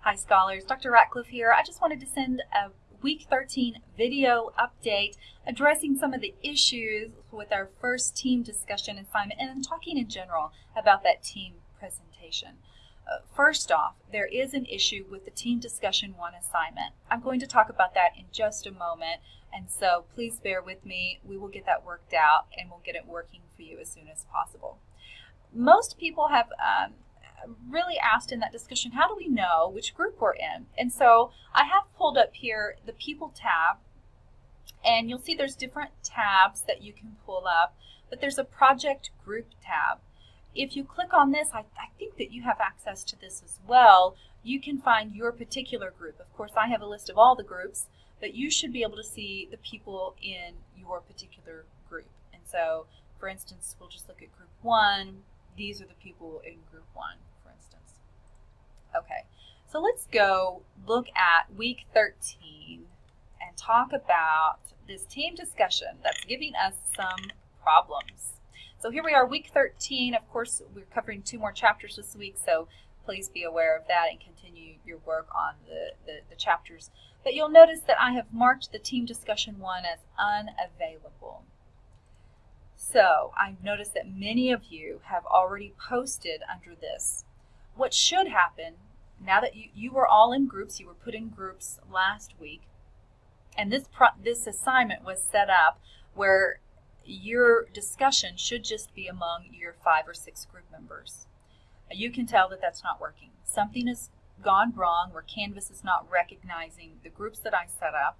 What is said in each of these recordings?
Hi scholars, Dr. Ratcliffe here. I just wanted to send a week 13 video update addressing some of the issues with our first team discussion assignment and talking in general about that team presentation. First off, there is an issue with the team discussion 1 assignment. I'm going to talk about that in just a moment, and so please bear with me. We will get that worked out and we'll get it working for you as soon as possible. Most people have really asked in that discussion, how do we know which group we're in? And so I have pulled up here the People tab, and you'll see there's different tabs that you can pull up, but there's a Project Group tab. If you click on this, I think that you have access to this as well. You can find your particular group. Of course, I have a list of all the groups, but you should be able to see the people in your particular group. And so, for instance, we'll just look at Group 1. These are the people in Group 1, for instance. Okay, so let's go look at week 13 and talk about this team discussion that's giving us some problems. So here we are, week 13. Of course, we're covering 2 more chapters this week, so please be aware of that and continue your work on the chapters. But you'll notice that I have marked the team discussion 1 as unavailable. So I've noticed that many of you have already posted under this. What should happen, now that you were all in groups, you were put in groups last week, and this assignment was set up where your discussion should just be among your 5 or 6 group members. You can tell that that's not working. Something has gone wrong where Canvas is not recognizing the groups that I set up,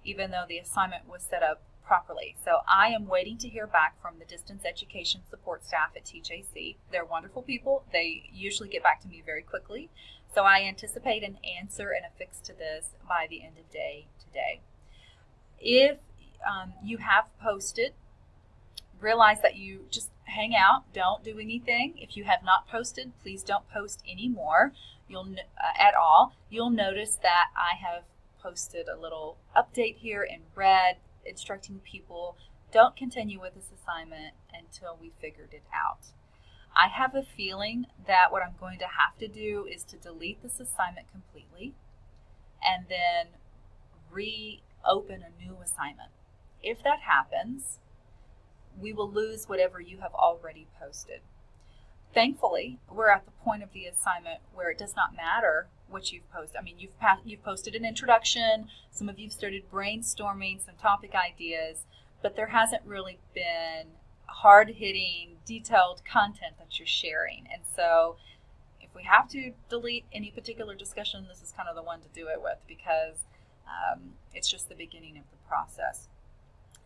even though the assignment was set up properly. So I am waiting to hear back from the distance education support staff at TJC. They're wonderful people. They usually get back to me very quickly. So I anticipate an answer and a fix to this by the end of day today. If you have posted, realize that you just hang out, don't do anything. If you have not posted, please don't post anymore at all. You'll notice that I have posted a little update here in red instructing people, don't continue with this assignment until we figured it out. I have a feeling that what I'm going to have to do is to delete this assignment completely and then reopen a new assignment. If that happens, we will lose whatever you have already posted. Thankfully, we're at the point of the assignment where it does not matter what you've posted. I mean, you've posted an introduction, some of you've started brainstorming some topic ideas, but there hasn't really been hard-hitting, detailed content that you're sharing. And so if we have to delete any particular discussion, this is kind of the one to do it with, because it's just the beginning of the process.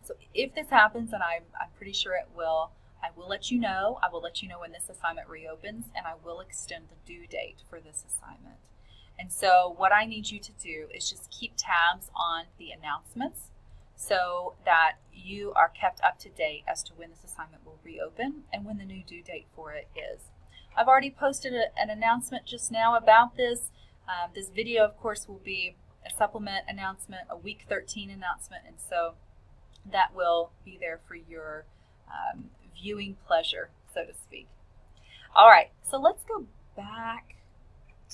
So if this happens, and I'm pretty sure it will, I will let you know. I will let you know when this assignment reopens, and I will extend the due date for this assignment. And so what I need you to do is just keep tabs on the announcements so that you are kept up to date as to when this assignment will reopen and when the new due date for it is. I've already posted an announcement just now about this. This video, of course, will be a supplement announcement, a week 13 announcement, and so that will be there for your viewing pleasure, so to speak. All right, so let's go back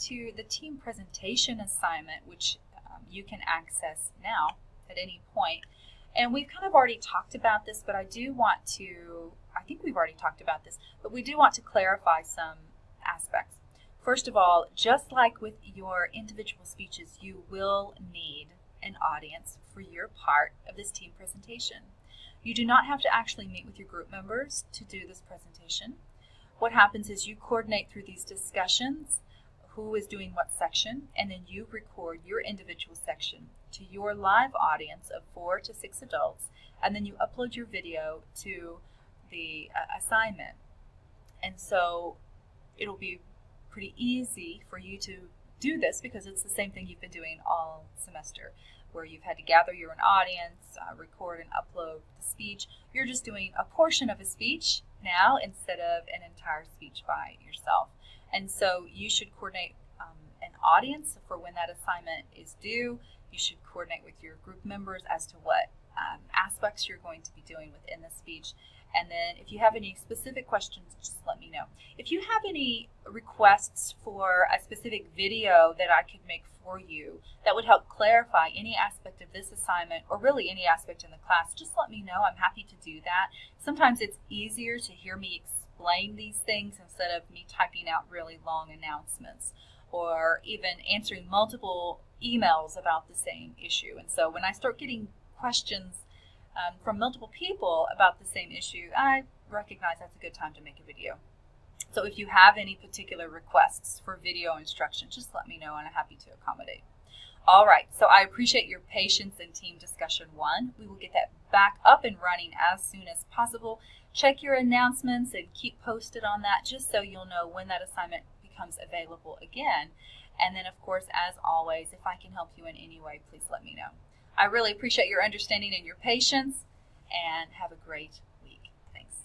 to the team presentation assignment, which you can access now at any point. And we've kind of already talked about this, but I think we've already talked about this, but we do want to clarify some aspects. First of all, just like with your individual speeches, you will need an audience for your part of this team presentation. You do not have to actually meet with your group members to do this presentation. What happens is you coordinate through these discussions who is doing what section, and then you record your individual section to your live audience of 4 to 6 adults, and then you upload your video to the assignment. And so it'll be pretty easy for you to do this because it's the same thing you've been doing all semester, where you've had to gather your own audience, record and upload the speech. You're just doing a portion of a speech now instead of an entire speech by yourself. And so you should coordinate an audience for when that assignment is due. You should coordinate with your group members as to what aspects you're going to be doing within the speech. And then if you have any specific questions, just let me know. If you have any requests for a specific video that I could make for you that would help clarify any aspect of this assignment or really any aspect in the class, just let me know. I'm happy to do that. Sometimes it's easier to hear me explain these things instead of me typing out really long announcements or even answering multiple emails about the same issue. And so when I start getting questions from multiple people about the same issue, I recognize that's a good time to make a video. So if you have any particular requests for video instruction, just let me know and I'm happy to accommodate. All right, so I appreciate your patience in Team Discussion 1. We will get that back up and running as soon as possible. Check your announcements and keep posted on that just so you'll know when that assignment becomes available again. And then, of course, as always, if I can help you in any way, please let me know. I really appreciate your understanding and your patience, and have a great week. Thanks.